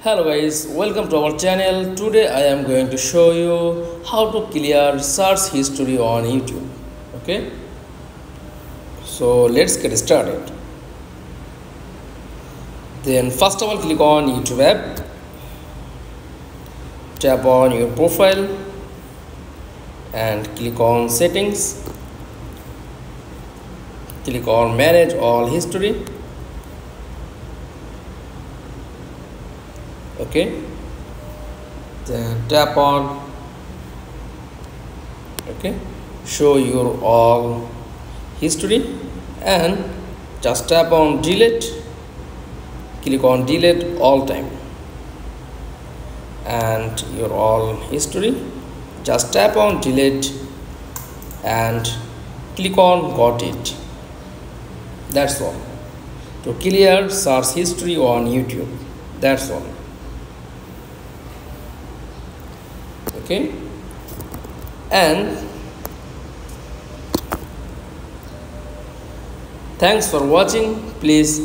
Hello guys, welcome to our channel. Today I am going to show you how to clear search history on YouTube. Okay, so let's get started. Then first of all, click on YouTube app, tap on your profile and click on settings. Click on manage all history. Okay, then tap on show your all history and just tap on delete. Click on delete all time and your all history, just tap on delete and click on got it. That's all to clear search history on YouTube. That's all. Okay, and thanks for watching. Please